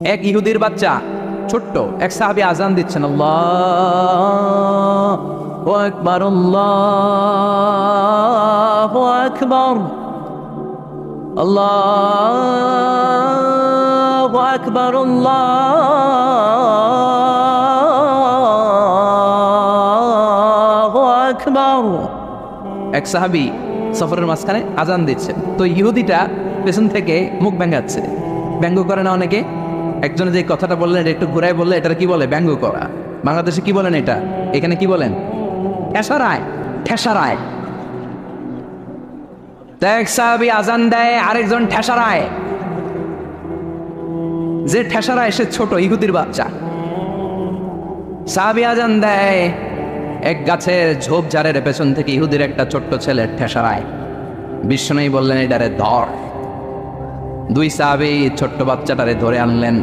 এক ইহুদির বাচ্চা ছোট্ট এক সাহাবী আজান দিচ্ছেন, আল্লাহু আকবার আল্লাহু আকবার আল্লাহু আকবার আল্লাহু আকবার। এক সাহাবী সফরের মাঝখানে আজান দিচ্ছেন, তো ইহুদিটা পেছন থেকে মুখ ব্যাঙ্গাচ্ছে। ব্যঙ্গ করে না অনেকে? একজনে যে কথাটা বললেন এটা একটু ঘুরাই বললে এটা কি বলে? ব্যঙ্গ করা। বাংলাদেশে কি বলেন এটা? এখানে কি বলেন? ঠেসারায়। ঠেসারায়। এক সাহাবী আজান দেয়, আরেকজন ঠেসারায়। যে ঠেসারায় সে ছোট ইহুদির বাচ্চা। সাহাবী আজান দেয়, এক গাছের ঝোপঝাড়ের পেছন থেকে ইহুদির একটা ছোট্ট ছেলে ঠেসারায়। বিশ্বনবী বললেন এটারে ধর। দুই সাহাবী ছোট্ট বাচ্চাটারে ধরে আনলেন।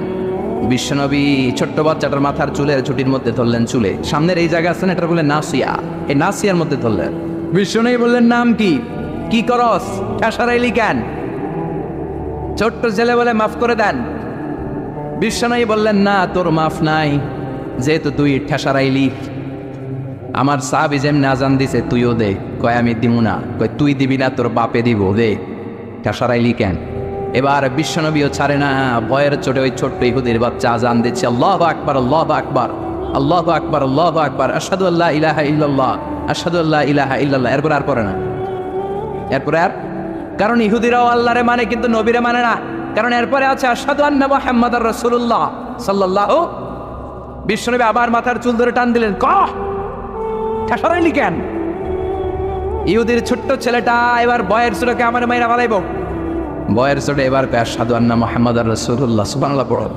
বিশ্বনবী ছোট্ট বাচ্চাটার মাথার চুলের ঝুটির মধ্যে ধরলেন, চুলে সামনের এই জায়গা আছে না, এটা বললেন নাসিয়া, এই নাসিয়ার মধ্যে ধরলেন। বিশ্বনবী বললেন নাম কি? কি করস? ঠেসারাইলি কেন? ছোট্ট ছেলে বলে মাফ করে দেন। বিশ্বনবী বললেন না, তোর মাফ নাই, যেহেতু তুই ঠেসারাইলি। আমার সাহাবী যেমনি আজান দিছে তুইও দে। কয় আমি দিমু না। কয় তুই দিবি না, তোর বাপে দিব, দে। ঠেসারাইলি কেন? এবার বিশ্বনবীও ছাড়ে না, ভয়ের চোটে ওই ছোট্ট ইহুদির বাচ্চা আজান দিচ্ছে, আল্লাহু আকবার আল্লাহু আকবার আল্লাহু আকবার আল্লাহু আকবার আশহাদু আল্লা ইলাহা ইল্লাল্লাহ আশহাদু আল্লা ইলাহা ইল্লাল্লাহ। এরপর আর পড়ে না। এরপরে আর, কারণ ইহুদিরাও আল্লাহরে মানে কিন্তু নবীরে মানে না। কারণ এরপরে আছে আশহাদু আন্না মুহাম্মাদার রাসূলুল্লাহ সাল্লাল্লাহু। বিশ্বনবী আবার মাথার চুল ধরে টান দিলেন, কহ ঠেসারাইলি কেন? ইহুদির ছোট্ট ছেলেটা এবার ভয়ের চোটে আমার মাইরা ফালাইব। বয়ের চোটে এবার আশহাদু আন্না মুহাম্মাদার রাসূলুল্লাহ, সুবহানাল্লাহ পড়ো।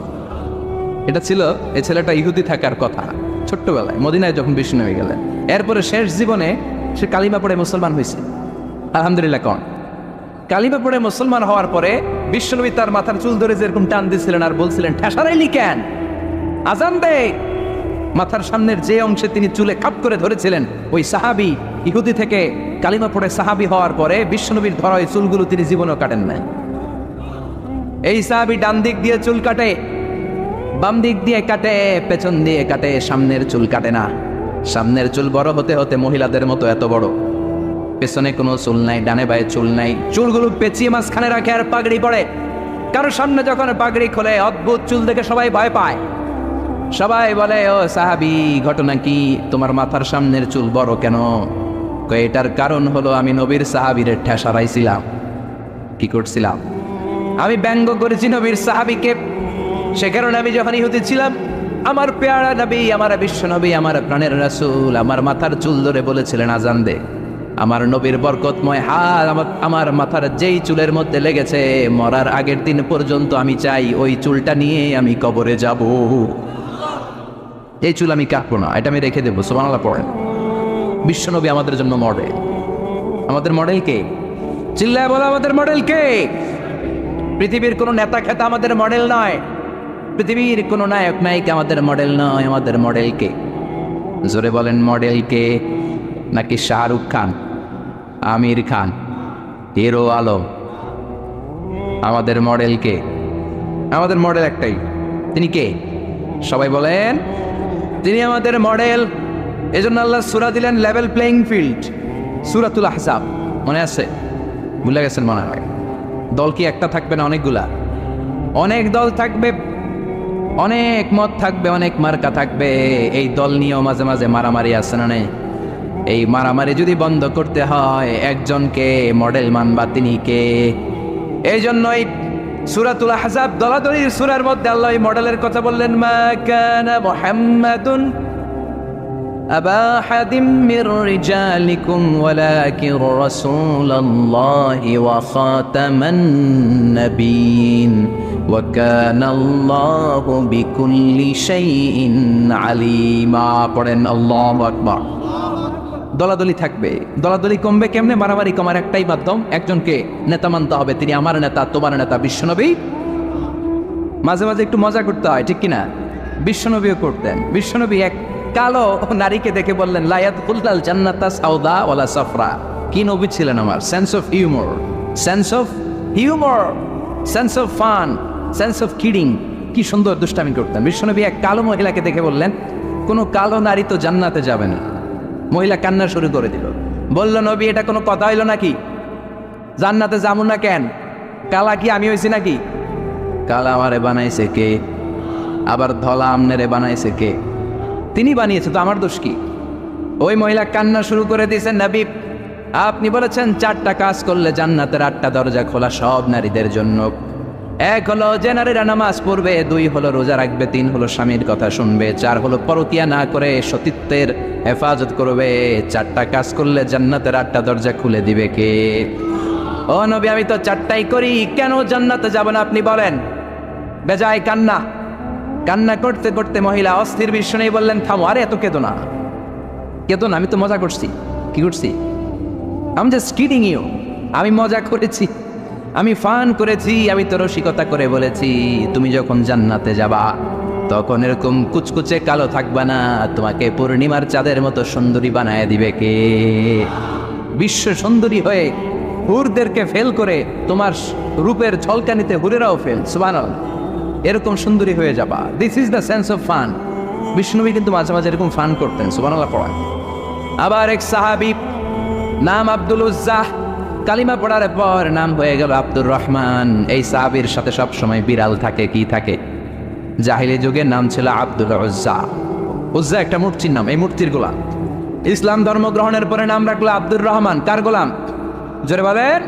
এটা ছিল এই ছেলেটা ইহুদি থাকার কথা ছোট্টবেলায় মদিনায় যখন বিশ্বনবী গেলেন। এরপরে শেষ জীবনে সে কালিমা পড়ে মুসলমান হয়েছে, আলহামদুলিল্লাহ। কোন কালিমা পড়ে মুসলমান হওয়ার পরে বিশ্বনবী তার মাথার চুল ধরে যেরকম টান দিছিলেন আর বলছিলেন ঠেসারাইলি কেন, আজান দে। মাথার সামনের যে অংশে তিনি চুলে খাপ করে ধরেছিলেন, ওই সাহাবী ইহুদি থেকে কালিমা পড়ে সাহাবী হওয়ার পরে বিশ্বনবীর ধরা ওই চুলগুলো তিনি জীবনেও কাটেন নাই। এই সাহাবী ডান দিক দিয়ে চুল কাটে, বাম দিক দিয়ে কাটে, পেছন দিয়ে কাটে, সামনের চুল কাটে না। সামনের চুল বড় হতে হতে মহিলাদের মতো এত বড়, পেছনে কোনো চুল নাই, ডানে বায়ে চুল নাই। চুলগুলো পেঁচিয়ে মাঝখানে রাখে আর পাগড়ি পড়ে। কারো সামনে যখন পাগড়ি খোলে অদ্ভুত চুল দেখে সবাই ভয় পায়। সবাই বলে, ও সাহাবী ঘটনা কি, তোমার মাথার সামনের চুল বড় কেন? এটার কারণ হলো আমি নবীর সাহাবীরে ঠেসারাইছিলাম। কি করছিলাম? আমি ব্যঙ্গ করেছি নবীর সাহাবীকে। সে কারণে আমি যখন ইহুদি ছিলাম, আমার পেয়ারা নবী, আমার বিশ্ব নবী, আমার প্রাণের রাসূল আমার মাথার চুল ধরে বলেছিলেন আজান দে। আমার নবীর বরকতময় হাত আমার মাথার যেই চুলের মধ্যে লেগেছে, মরার আগের দিন পর্যন্ত আমি চাই ওই চুলটা নিয়ে আমি কবরে যাব। এই চুল আমি কাটবো না, এটা আমি রেখে দেবো। সুবহানাল্লাহ পড়েন। বিশ্বনবী আমাদের জন্য মডেল। আমাদের মডেল কে? চিল্লায় বলো, আমাদের মডেল কে? পৃথিবীর কোনো নেতা খেতা আমাদের মডেল নয়, পৃথিবীর কোনো নায়ক নায়িকা আমাদের মডেল নয়। আমাদের মডেল কে? জোরে বলেন, মডেল কে? নাকি শাহরুখ খান, আমির খান, হিরো আলম? আমাদের মডেল কে? আমাদের মডেল একটাই। তিনি কে? সবাই বলেন, তিনি আমাদের মডেল। এজন্য আল্লাহ সূরা দিলেন লেভেল প্লেইং ফিল্ড, সূরাতুল আহজাব। মনে আছে? ভুলে গেছেন মনে হয়। দল কি একটা থাকবে না অনেকগুলা? অনেক দল থাকবে, অনেক মত থাকবে, অনেক মার্কা থাকবে। এই দল নিয়েও মাঝে মাঝে মারামারি আছে না নেই? এই মারামারি যদি বন্ধ করতে হয়, একজনকে মডেল মানবা, তিনি কে? এই জন্যই সূরাতুল আহজাব দলাদলির সূরার মধ্যে আল্লাহ এই মডেলের কথা বললেন, মা কানা মুহাম্মাদুন আবা আহাদিম মির রিজালিকুম ওয়ালাকিন রাসূলুল্লাহি ওয়া খাতামান নাবিয়্যিন ওয়া কানাল্লাহু বিকুল্লি শাইইন আলিমা। পড়েন আল্লাহু আকবার। দলাদলি থাকবে, দলাদলি কমবে কেমনে? মারামারি কমার একটাই মাধ্যম, একজনকে নেতা মানতে হবে, তিনি আমার নেতা, তোমার নেতা বিশ্বনবী। মাঝে মাঝে একটু মজা করতে হয়, ঠিক কিনা? বিশ্বনবীও করতেন। বিশ্বনবী এক কালো নারীকে দেখে বললেন, লা ইয়াদখুলুল জান্নাতা সাউদা ওয়ালা সাফরা। কি নবী ছিলেন আমার! Sense of humour, sense of humour, sense of fun, sense of kidding. কি সুন্দর দুষ্টামি করতেন। বিশ্বনবী এক কালো মহিলাকে দেখে বললেন, কোনো কালো নারী তো জান্নাতে যাবে না। মহিলা কান্না শুরু করে দিল, বলল, নবী এটা কোনো কথা হইল নাকি? জান্নাতে যাবো না কেন? কালা কি আমি হয়েছি নাকি? কালা আমারে বানাইছে কে? আবার ধলা আমনেরে বানাইছে কে? তিনি বানিয়েছে, তো আমার দোষ কি? ওই মহিলা কান্না শুরু করে দিয়েছেন, নবী আপনি বলেছেন 4টা কাজ করলে জান্নাতের 8টা দরজা খোলা সব নারীদের জন্য। 1 হলো যে নারীরা নামাজ পড়বে, 2 হলো রোজা রাখবে, 3 হলো স্বামীর কথা শুনবে, 4 হলো পরকিয়া না করে সতীত্বের হেফাজত করবে। 4টা কাজ করলে জান্নাতের 8টা দরজা খুলে দিবে কে? ও নবী আমি তো 4টাই করি, কেন জান্নাতে যাব না আপনি বলেন? বেজায় কান্না। কান্না করতে করতে মহিলা অস্থির। বিশ্ব নেই বললেন, থামো, আরে এত কেঁদো না, কেঁদো না, আমি তো মজা করছি। কি করছি? আমি জাস্ট কিডিং ইউ। আমি মজা করেছি, আমি ফান করেছি, আমি তো রসিকতা করে বলেছি তুমি যখন জান্নাতে যাবা তখন এরকম কুচকুচে কালো থাকবা না, তোমাকে পূর্ণিমার চাঁদের মতো সুন্দরী বানায় দিবে কে? বিশ্ব সুন্দরী হয়ে হুরদেরকে ফেল করে তোমার রূপের ঝলকানিতে হুরেরাও ফেল। সুবহানাল্লাহ, এরকম সুন্দরী হয়ে যাবা। This is the sense of fun. বিষ্ণুনবী কিন্তু মাঝে মাঝে এরকম ফান করতেন, সুবহানাল্লাহ পড়ায়। আবার এক সাহাবী নাম আব্দুল উজ্জাহ, কালিমা পড়ার পর নাম হয়ে গেল আব্দুর রহমান। এই সাহাবীর সাথে সব সময় বিড়াল থাকে। কি থাকে? জাহিলি যুগে নাম ছিল আব্দুল উজ্জা। উজ্জা একটা মূর্তির নাম, এই মূর্তির গোলাম। ইসলাম ধর্ম গ্রহণের পরে নাম রাখলো আব্দুর রহমান। কার গোলাম? জোরে বলেন।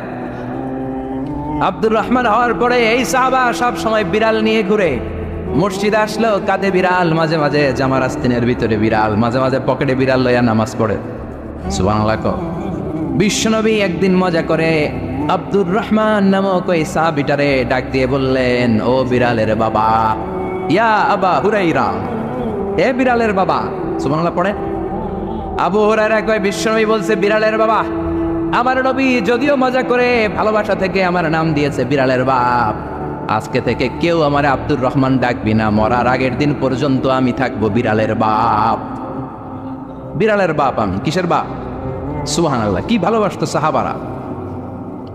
আব্দুর রহমান হওয়ার পরে এই সাহাবা সব সময় বিড়াল নিয়ে ঘুরে। মসজিদে আসলো কাঁধে বিড়াল, মাঝে মাঝে জামার আস্তিনের ভিতরে বিড়াল, মাঝে মাঝে পকেটে বিড়াল লইয়া নামাজ পড়ে। সুবহানাল্লাহ। বিশ্বনবী একদিন মজা করে আব্দুর রহমান নামক ওই সাহাবীটারে ডাক দিয়ে বললেন, ও বিড়ালের বাবা, ইয়া আবা হুরাইরা, এ বিড়ালের বাবা। সুবহানাল্লাহ পড়ে। আবু হুরায়রা কয়, বিশ্বনবী বলছে বিড়ালের বাবা। আমার নবী যদিও মজা করে ভালোবাসা থেকে আমার নাম দিয়েছে বিড়ালের বাপ, আজকে থেকে কেউ আমার আব্দুর রহমান ডাকবি না, মরার আগের দিন পর্যন্ত আমি থাকবো বিড়ালের বাপ। বিড়ালের বাপ আমি। কিসের বাপ? সুবহানাল্লাহ, কি ভালোবাসতো সাহাবারা।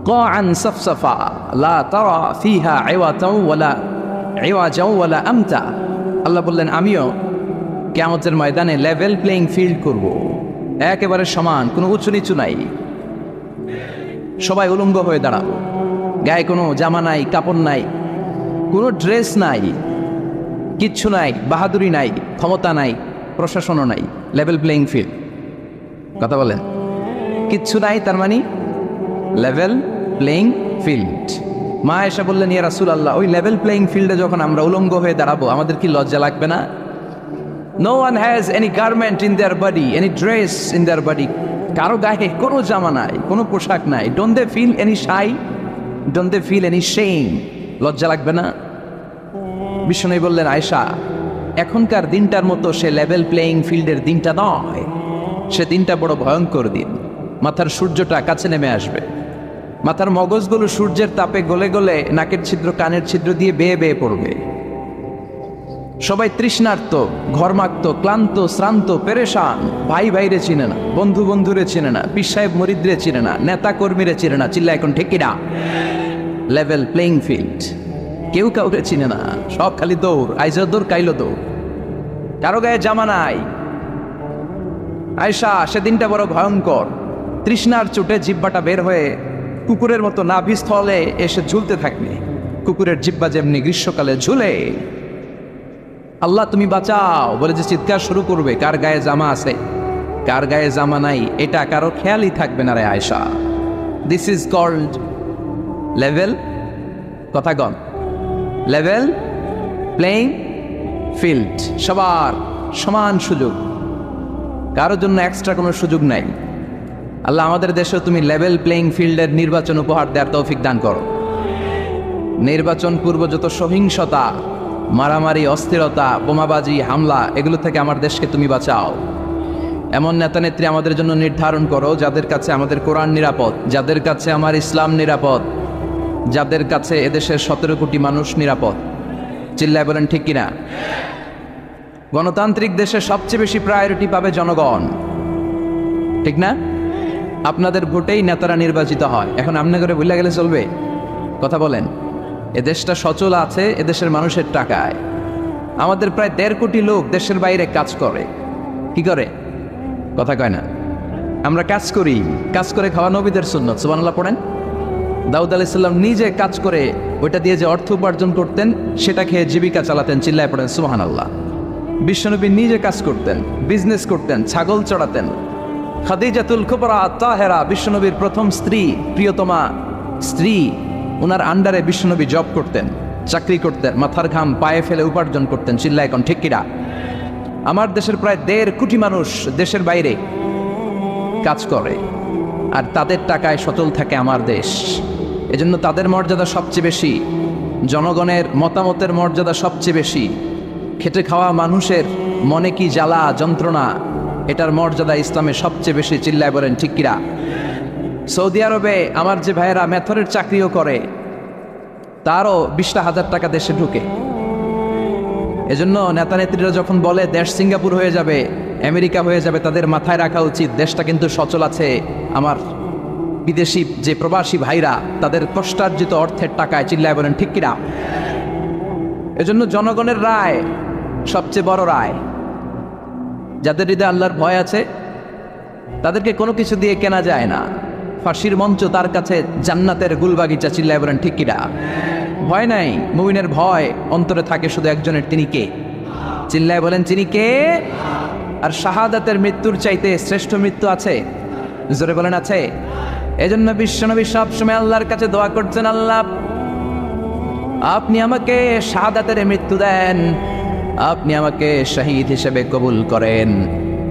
কাআন সাফসাফা লা তারা ফিহা ইওয়াতাও ওয়ালা ইওয়াজাও ওয়ালা আমতা। আল্লাহ বললেন আমিও কিয়ামতের ময়দানে লেভেল প্লেইং ফিল্ড করব, একেবারে সমান, কোনো উঁচু নিচু নাই, সবাই উলঙ্গ হয়ে দাঁড়াবো, গায়ে কোনো জামা নাই, কাপড় নাই, কোনো ড্রেস নাই, কিচ্ছু নাই, বাহাদুরি নাই, ক্ষমতা নাই, প্রশাসনও নাই, লেভেল প্লেইং ফিল্ড। কথা বলেন, কিচ্ছু নাই, তার মানে লেভেল প্লেইং ফিল্ড। মা এসে বললেন, ইয়া রাসূলুল্লাহ, ওই লেভেল প্লেইং ফিল্ডে যখন আমরা উলঙ্গ হয়ে দাঁড়াবো আমাদের কি লজ্জা লাগবে না? No one has any garment in their body, any dress in their body. কারো গায়ে কোনো জামা নাই, কোনো পোশাক নাই। Don't they feel any shy? Don't they feel any shame? লজ্জা লাগবে না? বিষ্ণু বললেন, আয়েশা, এখনকার দিনটার মতো সে লেভেল প্লেইং ফিল্ডের দিনটা নয়, সে দিনটা বড় ভয়ঙ্কর দিন। মাথার সূর্যটা কাছে নেমে আসবে, মাথার মগজগুলো সূর্যের তাপে গলে গলে নাকের ছিদ্র কানের ছিদ্র দিয়ে বেয়ে বেয়ে পড়বে। সবাই তৃষ্ণার্ত, ঘর্মাক্ত, ক্লান্ত, শ্রান্ত, পেরেশান। ভাই ভাইরে চিনে না, বন্ধু বন্ধুরে চিনে না, পীর সাহেব মুরিদরে চিনে না, নেতা কর্মীরে চিনে না। চিল্লা এখন ঠিক কিনা? লেভেল প্লেইং ফিল্ড, কেউ কাউকে চিনে না, সব খালি দৌড়, আইজো দৌড় কাইলো দৌড়, কারো গায়ে জামা নাই। আয়েশা, সেদিনটা বড় ভয়ঙ্কর। তৃষ্ণার চোটে জিহ্বাটা বের হয়ে কুকুরের মতো নাভিস্থলে এসে ঝুলতে থাকবে। কুকুরের জিহ্বা যেমনি গ্রীষ্মকালে ঝুলে, আল্লাহ তুমি বাঁচাও বলে যে চিৎকার শুরু করবে। কার গায়ে জামা আছে, কার গায়ে জামা নাই, এটা কারো খেয়ালই থাকবে না রে Ayesha. This is called level, কথা গন, লেভেল প্লেইং ফিল্ড। সবার সমান সুযোগ, কারোর জন্য এক্সট্রা কোনো সুযোগ নাই। আল্লাহ আমাদের দেশেও তুমি লেভেল প্লেইং ফিল্ডের নির্বাচন উপহার দেওয়ার তৌফিক দান করো। নির্বাচন পূর্ব যত সহিংসতা, মারামারি, অস্থিরতা, বোমাবাজি, হামলা, এগুলো থেকে আমার দেশকে তুমি বাঁচাও। এমন নেতা নেত্রী আমাদের জন্য নির্ধারণ করো যাদের কাছে আমাদের কোরআন নিরাপদ, যাদের কাছে আমার ইসলাম নিরাপদ, যাদের কাছে এদেশের 17 কোটি মানুষ নিরাপদ। চিল্লায় বলেন ঠিক কিনা? গণতান্ত্রিক দেশে সবচেয়ে বেশি প্রায়োরিটি পাবে জনগণ, ঠিক না? আপনাদের ভোটেই নেতারা নির্বাচিত হয়। এখন আমনে করে ভুলে গেলে চলবে? কথা বলেন। এদেশটা সচল আছে এদেশের মানুষের টাকায়। আমাদের প্রায় 1.5 কোটি লোক দেশের বাইরে কাজ করে। কি করে? কথা কয় না। আমরা কাজ করি, কাজ করে খাওয়া নবীদের সুন্নত। সুবহানাল্লাহ পড়েন। দাউদ আলাইহিস সালাম নিজে কাজ করে ওইটা দিয়ে যে অর্থ উপার্জন করতেন সেটা খেয়ে জীবিকা চালাতেন। চিল্লায় পড়েন সুবহানাল্লাহ। বিশ্বনবী নিজে কাজ করতেন, বিজনেস করতেন, ছাগল চড়াতেন। খাদিজাতুল কুবরা তাহেরা বিশ্বনবীর প্রথম স্ত্রী, প্রিয়তমা স্ত্রী, ওনার আন্ডারে বিশ্বনবী জব করতেন, চাকরি করতেন, মাথার ঘাম পায়ে ফেলে উপার্জন করতেন। চিল্লায় এখন ঠিক কিনা? আমার দেশের প্রায় 1.5 কোটি মানুষ দেশের বাইরে কাজ করে, আর তাদের টাকায় সচল থাকে আমার দেশ। এজন্য তাদের মর্যাদা সবচেয়ে বেশি, জনগণের মতামতের মর্যাদা সবচেয়ে বেশি। খেটে খাওয়া মানুষের মনে কি জ্বালা যন্ত্রণা, এটার মর্যাদা ইসলামে সবচেয়ে বেশি। চিল্লায় বলেন ঠিক কিনা? সৌদি আরবে আমার যে ভাইয়েরা মেথরের চাকরিও করে, তারও 20,000 টাকা দেশে ঢুকে। এজন্য নেতা নেত্রীরা যখন বলে দেশ সিঙ্গাপুর হয়ে যাবে, আমেরিকা হয়ে যাবে, তাদের মাথায় রাখা উচিত দেশটা কিন্তু সচল আছে আমার বিদেশি যে প্রবাসী ভাইরা তাদের কষ্টার্জিত অর্থের টাকায়। চিল্লায় বলেন ঠিক কিনা? এজন্য জনগণের রায় সবচেয়ে বড় রায়। যাদের হৃদয়ে আল্লাহর ভয় আছে তাদেরকে কোনো কিছু দিয়ে কেনা যায় না। ফাঁসির মঞ্চ তার কাছে জান্নাতের গুলবাগিচা। চিল্লায় বলেন ঠিক কিনা? ভয় নাই। মুমিনের ভয় অন্তরে থাকে শুধু একজনের, তিনি কে? চিল্লায় বলেন তিনি কে? আর শাহাদাতের মৃত্যুর চাইতে শ্রেষ্ঠ মৃত্যু আছে? জোরে বলেন আছে? এজন্য বিশ্বনবী সবসময় আল্লাহর কাছে দোয়া করছেন, আল্লাহ আপনি আমাকে শাহাদাতের মৃত্যু দেন, আপনি আমাকে শহীদ হিসেবে কবুল করেন।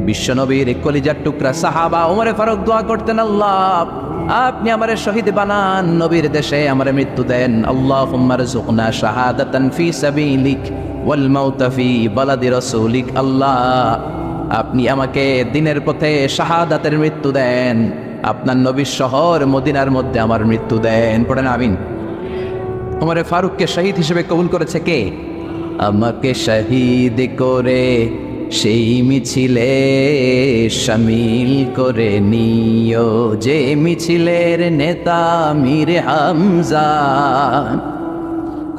বিশ্বনবীর কলিজার টুকরা সাহাবা ওমরে ফারুক দোয়া করতেন, আল্লাহ আপনি আমারে শহীদ বানান, নবীর দেশে আমারে মৃত্যু দেন। আল্লাহুম্মা রযুকনা শাহাদাতান ফি সাবিলিক ওয়াল মাউতা ফি বালাদি রাসূলিক। আল্লাহ আপনি আমাকে দিনের পথে শাহাদাতের মৃত্যু দেন, আপনার নবীর শহর মদিনার মধ্যে আমার মৃত্যু দেন। পড়েন আমিন। ওমরে ফারুককে শহীদ হিসেবে কবুল করেছে কে? আমাকে শহীদ করে সেই মিছিলে শামিল করে নিও, যে মিছিলের নেতা মীর হামজা,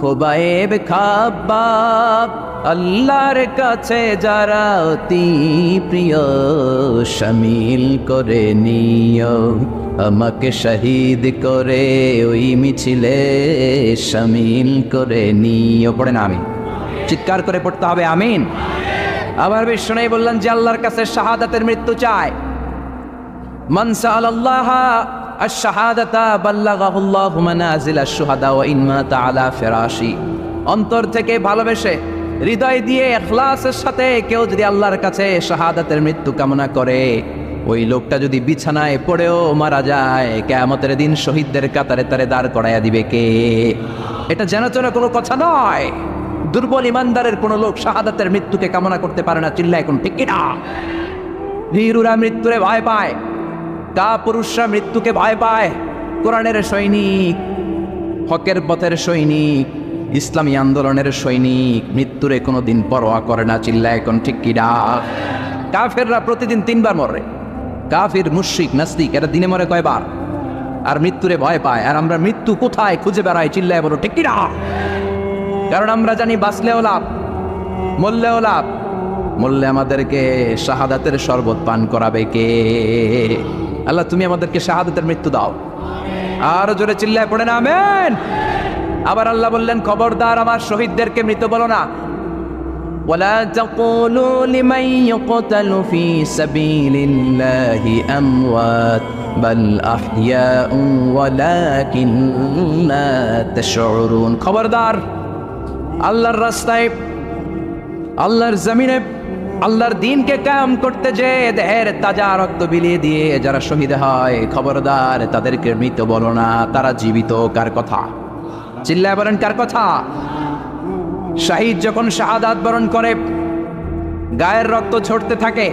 খোবায়েব খাব্বাব, আল্লাহর কাছে যারা অতি প্রিয়, শামিল করে নিও আমাকে শহীদ করে ওই মিছিলে শামিল করে নিও। পড়েন আমিন। চিৎকার করে পড়তে হবে আমিন। আবার বিষ্ণু বললেন যে আল্লাহর কাছে শাহাদাতের মৃত্যু চায়, মান সাআলাল্লাহ আশ-শাহাদাতা বাল্লাগাহুল্লাহু মানাজিল আশ-শুহাদা ওয়া ইন মাতা আলা ফিরাশি। অন্তর থেকে ভালোবেসে হৃদয় দিয়ে ইখলাসের সাথে কেউ যদি আল্লাহর কাছে শাহাদাতের মৃত্যু কামনা করে, ওই লোকটা যদি বিছানায় পড়েও মারা যায়, কিয়ামতের দিন শহীদদের কাতারে তারে দাঁড় করাইয়া দিবে কে? এটা জানাচনা কোনো কথা নয়। দুর্বল ইমানদারের কোনো লোক শাহাদাতের মৃত্যুকে কামনা করতে পারে না। চিল্লায় এখন ঠিক কিনা? বীরুরা মৃত্যুরে ভয় পায়, কাপুরুষরা মৃত্যুকে ভয় পায়। কোরআনের সৈনিক, হকের পথের সৈনিক, ইসলামী আন্দোলনের সৈনিক মৃত্যুরে কোনোদিন পরোয়া করে না। চিল্লায় এখন ঠিক কিনা? কাফেররা প্রতিদিন 3 বার মরে। কাফির, মুশরিক, নাস্তিক এরা দিনে মরে কয়বার? আর মৃত্যুরে ভয় পায়। আর আমরা মৃত্যু কোথায় খুঁজে বেড়াই? চিল্লায় বলো ঠিক কিনা? কারণ আমরা জানি বাঁচলেও লাভ, মরলেও লাভ। মরলে আমাদেরকে শাহাদাতের শরবত পান করাবে কে? আল্লাহ তুমি আমাদেরকে শাহাদাতের মৃত্যু দাও। আর জোরে চিল্লায় পড়েন আমিন। আবার আল্লাহ বললেন খবরদার আমার শহীদদেরকে মৃত বলো না। ولا تقولوا لمن يقتل في سبيل الله أموات بل أحياء ولكن لا تشعرون। খবরদার আল্লাহর রাস্তায়, আল্লাহর জমিনে আল্লাহর দ্বীনকে কায়েম করতে যে দেহের তাজা রক্ত বিলিয়ে দিয়ে যারা শহীদ হয়, খবরদার তাদেরকে মৃত বলো না, তারা জীবিত। কার কথা? চিল্লায় বলেন কার কথা? শহীদ যখন শাহাদাত বরণ করে গায়ের রক্ত ঝরতে থাকে,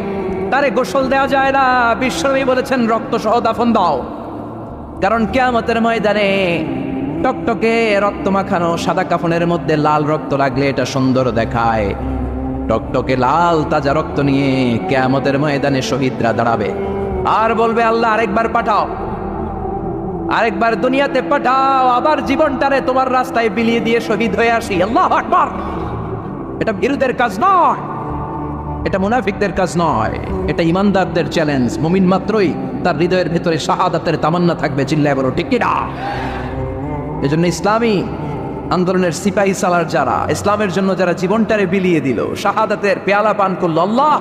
তারে গোসল দেওয়া যায় না। বিশ্বনবী বলেছেন রক্ত সহ দাফন দাও। কারণ কিয়ামতের ময়দানে টকটকে রক্ত মাখানো সাদা কাফনের মধ্যে লাল রক্ত লাগলে এটা সুন্দর দেখায়। টকটকে লাল তাজা রক্ত নিয়ে কিয়ামতের ময়দানে শহীদরা দাঁড়াবে আর বলবে আল্লাহ আরেকবার পাঠাও, আরেকবার দুনিয়াতে পাঠাও, আবার জীবনটারে তোমার রাস্তায় বিলিয়ে দিয়ে শহীদ হয়ে আসি। আল্লাহু আকবার। এটা বিরোধের কাজ নয়, এটা মুনাফিকদের কাজ নয়, এটা ইমানদারদের চ্যালেঞ্জ। মুমিন মাত্রই তার হৃদয়ের ভেতরে শাহাদাতের তামান্না থাকবে, চিল্লায় বলো ঠিক কিনা। এজন্য ইসলামী আন্দোলনের সিপাহী সালার যারা, ইসলামের জন্য যারা জীবনটারে বিলিয়ে দিল, শাহাদাতের পেয়ালা পান করলো, আল্লাহ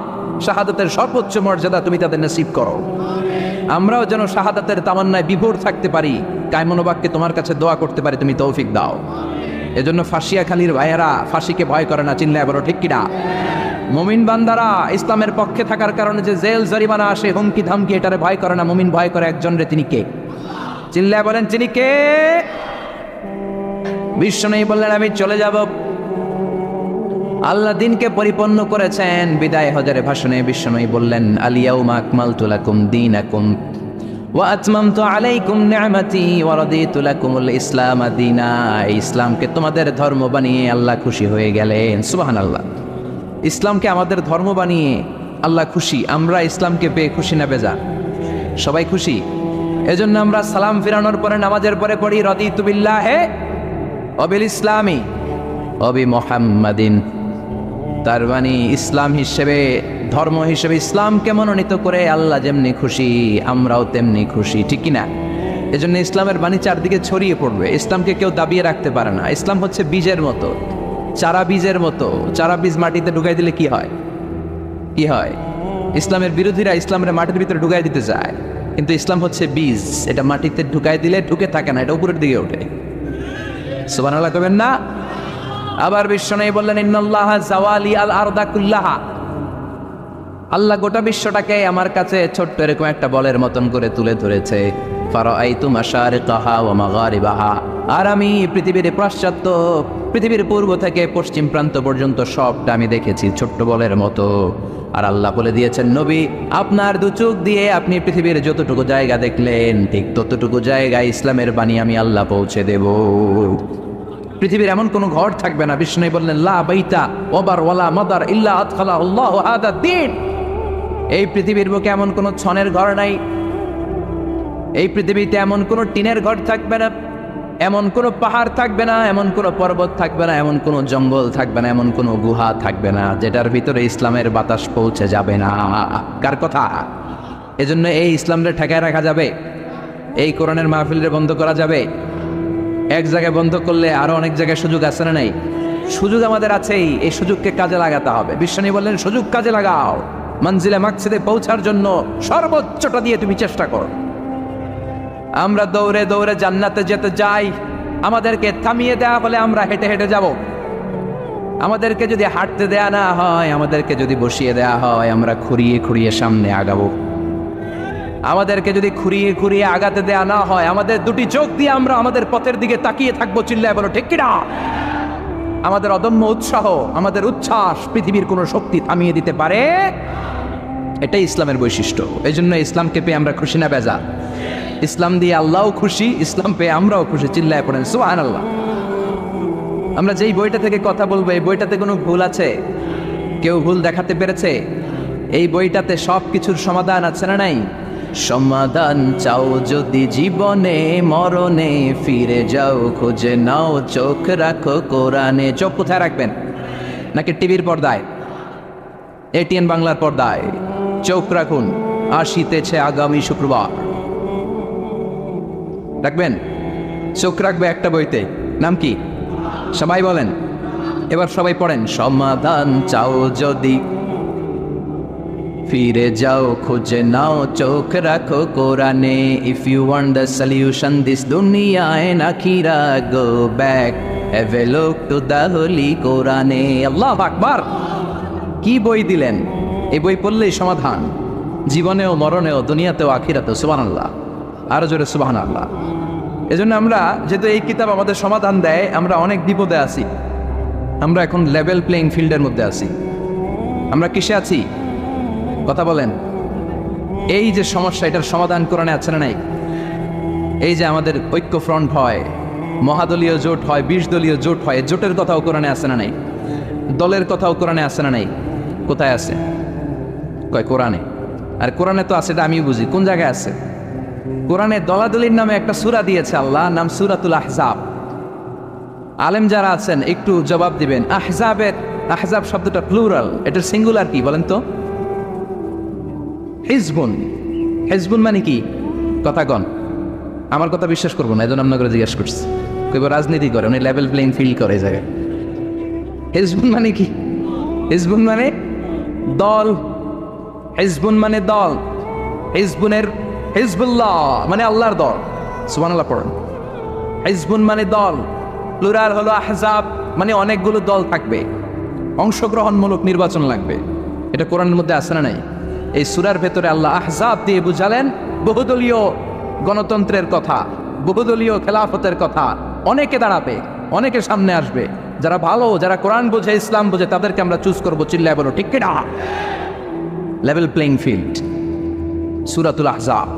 শাহাদাতের সর্বোচ্চ মর্যাদা তুমি তাদের নসিব করো। আমরাও যেন শাহাদাতের তামান্নায় বিভোর থাকতে পারি, কায়মনোবাক্যে তোমার কাছে দোয়া করতে পারি, তুমি তৌফিক দাও। এজন্য ফাঁসিয়াখালীর ভাইয়েরা ফাঁসিকে ভয় করে না, চিল্লায় বলো ঠিক কিনা। মুমিন বান্দারা ইসলামের পক্ষে থাকার কারণে যে জেল জরিমানা আসে, হুমকি ধামকি, এটারে ভয় করে না। মুমিন ভয় করে একজন রে, তিনি কে? চিল্লায় বলেন তিনি কে? বিশ্বনবী বললেন আমি চলে যাব। আল্লাহ দিনকে পরিপূর্ণ করেছেন। বিদায় হজের ভাষণে বিশ্বনবী বললেন আল-ইয়াউমা আকমালতু লাকুম দীনাকুম ওয়া আতমামতু আলাইকুম নি'মাতি ওয়া রাদিতু লাকুমুল ইসলাম দীনা। ইসলামকে তোমাদের ধর্ম বানিয়ে আল্লাহ খুশি হয়ে গেলেন। সুবহানাল্লাহ। ইসলামকে আমাদের ধর্ম বানিয়ে আল্লাহ খুশি। আমরা ইসলামকে পেয়ে খুশি না বেজা? সবাই খুশি। এজন্য আমরা সালাম ফিরানোর পরে নামাজের পরে পড়ি রাদিতু বিল্লাহি ওয়া বিল ইসলামি ওয়া বি মুহাম্মাদিন। তার মানে ইসলাম হিসেবে, ধর্ম হিসেবে ইসলামকে মনোনীত করে আল্লাহ যেমনি খুশি, আমরাও তেমনি খুশি, ঠিক কিনা? এজন্য ইসলামের বাণী চারদিকে ছড়িয়ে পড়বে। ইসলামকে কেউ দাবিয়ে রাখতে পারে না। ইসলাম হচ্ছে বীজের মতো, চারা বীজের মতো। চারা বীজ মাটিতে ঢুকাই দিলে কি হয়? কি হয়? ইসলামের বিরোধীরা ইসলামের মাটির ভিতরে ঢুকাই দিতে চায়, কিন্তু ইসলাম হচ্ছে বীজ, এটা মাটিতে ঢুকাই দিলে ঢুকে থাকে না, এটা উপরের দিকে ওঠে। সুবহানাল্লাহ কবেন না? আবার বিশ্বনবী বললেন ইন্নাল্লাহা জাওয়ালি আল আরদা কুল্লাহা। আল্লাহ গোটা বিশ্বটাকে আমার কাছে ছোট্ট এরকম একটা বলের মতন করে তুলে ধরেছে। ফারাআইতু মাশারিকাহা ওয়া মাগারিবাহা। আর আমি পৃথিবীর পাশ্চাত্য, পৃথিবীর পূর্ব থেকে পশ্চিম প্রান্ত পর্যন্ত সবটা আমি দেখেছি ছোট্ট বলের মতো। আর আল্লাহ বলে দিয়েছেন নবী, আপনার দু চোখ দিয়ে আপনি পৃথিবীর যতটুকু জায়গা দেখলেন, ঠিক ততটুকু জায়গায় ইসলামের বাণী আমি আল্লাহ পৌঁছে দেব। পৃথিবীর এমন কোন ঘর থাকবে না, বিষ্ণু বললেন লা বাইতা ওয়াবার ওয়ালা মাদার ইল্লা আদখালা আল্লাহু হাদা দ্বীন। এই পৃথিবীর বুকে এমন কোন ছনের ঘর নাই, এই পৃথিবীতে এমন কোন টিনের ঘর থাকবে না, এমন কোন পাহাড় থাকবে না, এমন কোন পর্বত থাকবে না, এমন কোন জঙ্গল থাকবে না, এমন কোন গুহা থাকবে না যেটার ভিতরে ইসলামের বাতাস পৌঁছে যাবে না। কার কথা? এজন্য এই ইসলামরে ঠেকায় রাখা যাবে? এই কোরআনের মাহফিলরে বন্ধ করা যাবে? এক জায়গায় বন্ধ করলে আরো অনেক জায়গায় সুযোগ আছে না নাই? সুযোগ আমাদের আছেই, এই সুযোগকে কাজে লাগাতে হবে। বিশ্বনী বললেন সুযোগ কাজে লাগাও, মঞ্জিলে মাকসিদে পৌঁছার জন্য সর্বোচ্চটা দিয়ে তুমি চেষ্টা করো। আমরা দৌড়ে দৌড়ে জান্নাতে যেতে যাই, আমাদেরকে থামিয়ে দেয়া বলে আমরা হেঁটে হেঁটে যাব। আমাদেরকে যদি হাঁটতে দেয়া না হয়, আমাদেরকে যদি বসিয়ে দেয়া হয়, আমরা খুঁড়িয়ে খুঁড়িয়ে সামনে আগাবো। আমাদেরকে যদি খুঁড়িয়ে খুঁড়িয়ে আগাতে দেয়া না হয়, আমাদের দুটি চোখ দিয়ে আমরা আমাদের পথের দিকে তাকিয়ে থাকবো, চিল্লায় বলো ঠিক কিনা। আমাদের অদম্য উৎসাহ, আমাদের উচ্ছ্বাস পৃথিবীর কোনো শক্তি থামিয়ে দিতে পারে? এটাই ইসলামের বৈশিষ্ট্য। এই জন্য ইসলামকে পেয়ে আমরা খুশি না বেজা? ইসলাম দিয়ে আল্লাহও খুশি, ইসলাম পেয়ে আমরাও খুশি, চিল্লায় পড়েন সুবহানাল্লাহ। আমরা যেই বইটা থেকে কথা বলবো, এই বইটাতে কোনো ভুল আছে? কেউ ভুল দেখাতে পেরেছে? এই বইটাতে সব কিছুর সমাধান আছে না নাই? সমাধান চাও যদি জীবনে মরণে, ফিরে যাও খুঁজে নাও, চোখ রাখো কোরআনে। চোখ কোথায় রাখবেন? নাকি টিভির পর্দায়, এটিএন বাংলার পর্দায়? চোখ রাখুন, আসিতেছে আগামী শুক্রবার। রাখবেন? চোখ রাখবে একটা বইতে, নাম কি? সবাই বলেন, এবার সবাই পড়েন। সমাধান চাও যদি ফিরে যাও খুঁজে নাও, চোখ রাখো কোরআনে। If you want the solution this দুনিয়া এন্ড আখিরা, go back have a look to the holy কোরআনে। আল্লাহু আকবার! কি বই দিলেন! এই বই পড়লেই সমাধান, জীবনেও মরণেও, দুনিয়াতেও আখিরাতেও। সুবহানাল্লাহ, আরো জোরে সুবহানাল্লাহ। এজন্য আমরা, যেহেতু এই কিতাব আমাদের সমাধান দেয়, আমরা অনেক বিপদে আছি। আমরা এখন লেভেল প্লেইং ফিল্ডের মধ্যে আছি। আমরা কিসে আছি? কথা বলেন। এই যে সমস্যা, এটার সমাধান কোরআনে আছে না নাই? এই যে আমাদের ঐক্য ফ্রন্ট হয়, মহাদলীয় জোট হয়, 20 দলীয় জোট হয়, জোটের কথাও কোরআনে আছে না নাই? দলের কথাও কোরআনে আছে না নাই? কোথায় আছে? কয় কোরআনে। আর কোরআনে তো আছে, এটা আমি বুঝি। কোন জায়গায় আছে? কোরআনে দলাদলির নামে একটা সূরা দিয়েছে আল্লাহ, নাম সূরাতুল আহজাব। আলেম যারা আছেন একটু জবাব দিবেন, আহজাবের আহজাব শব্দটা প্লুরাল, এটার সিঙ্গুলার কি বলেন তো? হিজবুন। হিজবুন মানে কি? কথা কন, আমার কথা বিশ্বাস করবো না, এই জন্য আপনাকে জিজ্ঞাসা করছি। কেউ রাজনীতি করে, উনি লেভেল প্লেইং ফিল্ড করে এই জায়গায়। হিজবুন মানে কি? হিজবুন মানে দল। হিজবুন মানে দল। হিজবুনের হিজবুল্লাহ মানে আল্লাহর দল। সুবহানাল্লাহ পড়েন। হিজবুন মানে দল, প্লুরাল হলো আহজাব, মানে অনেকগুলো দল থাকবে, অংশগ্রহণমূলক নির্বাচন লাগবে। এটা কোরআনের মধ্যে আছে না নাই? এই সূরার ভেতরে আল্লাহ আহজাব দিয়ে বুঝালেন বহুদলীয় গণতন্ত্রের কথা, বহুদলীয় খেলাফতের কথা। অনেকে দাঁড়াবে, অনেকে সামনে আসবে, যারা ভালো, যারা কোরআন বোঝে, ইসলাম বোঝে, তাদেরকে আমরা চুজ করবো। চিল্লায় বলো ঠিক কিনা? Level playing field. সূরাতুল আহজাব,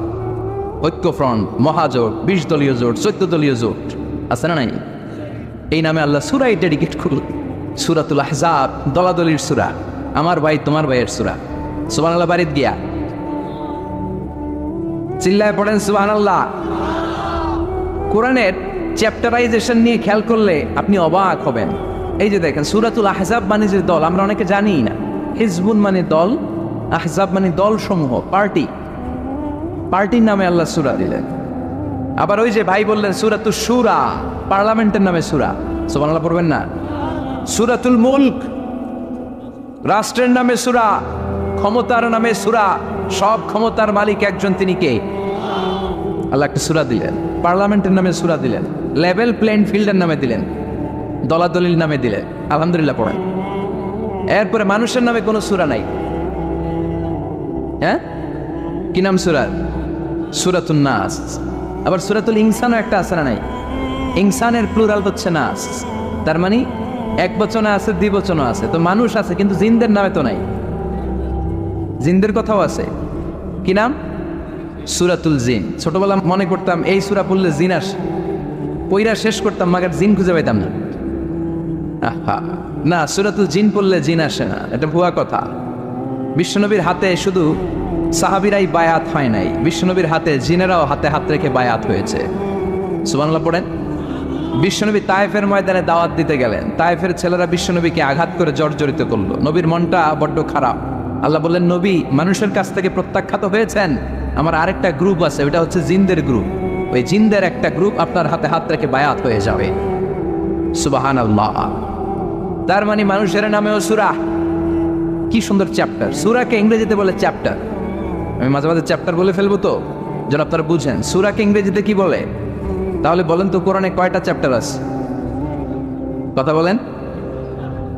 ঐক্যফ্রন্ট, মহাজোট, 20 দলীয় জোট, 14 দলীয় জোট, আছে না নাই? এই নামে আল্লাহ সূরাই ডেডিকেট করল। সূরাতুল আহজাব দলাদলির সূরা, আমার ভাই তোমার ভাইয়ের সূরা। সুবহানাল্লাহ বাড়িত গিয়া চিল্লায় পড়েন সুবহানাল্লাহ। কোরআনের চ্যাপ্টারাইজেশন নিয়ে খেয়াল করলে আপনি অবাক হবেন। এই যে দেখেন, সূরাতুল আহজাব মানে যে দল, আমরা অনেকে জানিই না। হিজবুন মানে দল, আহজাব মানে দল সমূহ, পার্টি। পার্টির নামে আল্লাহ সূরা দিলেন। আবার ওই যে ভাই বললেন সূরাতুশ শুরা, পার্লামেন্টের নামে সূরা। সুবহানাল্লাহ পড়বেন না? সূরাতুল মুলক, রাষ্ট্রের নামে সূরা, ক্ষমতার নামে সূরা। সব ক্ষমতার মালিক একজন, তিনি কে? আল্লাহ একটা সূরা দিলেন। পার্লামেন্টের নামে সূরা দিলেন, লেভেল প্লেইং ফিল্ডের নামে দিলেন, দলাদলির নামে দিলেন। আলহামদুলিল্লাহ পড়েন। এরপরে মানুষের নামে কোনো সূরা নাই। হ্যাঁ, কি নাম সূরার? সূরাতুন নাস। আবার সূরাতুল ইনসানও একটা আছে না নাই? ইনসানের প্লুরাল হচ্ছে নাস, তার মানে এক বচনে আছে, দ্বিবচনও আছে। তো মানুষ আছে, কিন্তু জিনদের নামে তো নাই। জিনদের কথাও আছে। কি নাম? সূরাতুল জিন। ছোটবেলা মনে করতাম এই সূরা পড়লে জিন আসে, পইরা শেষ করতাম, মাগার জিন খুঁজে পাইতাম না। না, সূরাতুল জিন পড়লে জিন আসে না, এটা ভুয়া কথা। বিশ্বনবীর হাতে শুধু সাহাবীরাই বায়াত হয় নাই, বিশ্বনবীর হাতে জিনেরাও হাতে হাত রেখে বায়াত হয়েছে। সুবহানাল্লাহ পড়েন। বিশ্বনবী তায়েফের ময়দানে দাওয়াত দিতে গেলেন, তায়েফের ছেলেরা বিশ্বনবীকে আঘাত করে জর্জরিত করলো। নবীর মনটা বড্ড খারাপ। আল্লাহ বললেন, নবী মানুষের কাছ থেকে প্রত্যাখ্যাত হয়েছেন, আমার আরেকটা গ্রুপ আছে, ওইটা হচ্ছে জিনদের গ্রুপ। ওই জিনদের একটা গ্রুপ আপনার হাতে হাত রেখে বায়াত হয়ে যাবে। সুবহানাল্লাহ। তার মানে মানুষের নামেও সূরা। কি সুন্দর চ্যাপ্টার। সূরাকে ইংরেজিতে বলে চ্যাপ্টার। আমি মাঝে মাঝে চ্যাপ্টার বলে ফেলবো, তো যেন আপনারা বুঝেন সূরাকে ইংরেজিতে কি বলে। তাহলে বলেন তো, কোরআনে কয়টা চ্যাপ্টার আছে? কথা বলেন।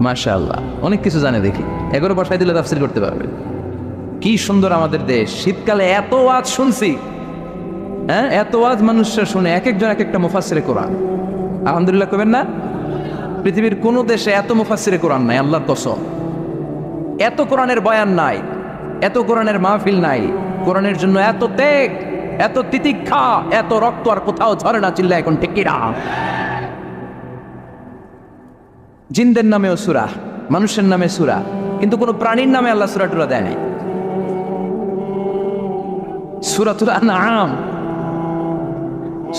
মাশাআল্লাহ, অনেক কিছু জানে দেখি। এগারো বসাই দিলে তাফসীর করতে পারবে। কি সুন্দর আমাদের দেশ। শীতকালে এত ওয়াজ শুনছি, হ্যাঁ, এত ওয়াজ মানুষরা শুনে, এক একজন এক একটা মুফাসসিরে কোরআন। আলহামদুলিল্লাহ কবেন না? পৃথিবীর কোনো দেশে এত মুফাসসিরে কোরআন নাই, আল্লাহর কসম। এত কোরআনের বয়ান নাই, এত কোরআনের মাহফিল নাই। কোরআনের জন্য এত ত্যাগ, এত তিতিক্ষা, এত রক্ত আর কোথাও ঝরে না। চিল্লা এখন ঠিক কিনা? জিনদের নামেও সূরা, মানুষের নামে সূরা, কিন্তু কোনো প্রাণীর নামে আল্লাহ সূরা টুরা দেয় নাই। সূরাতুল আনআম,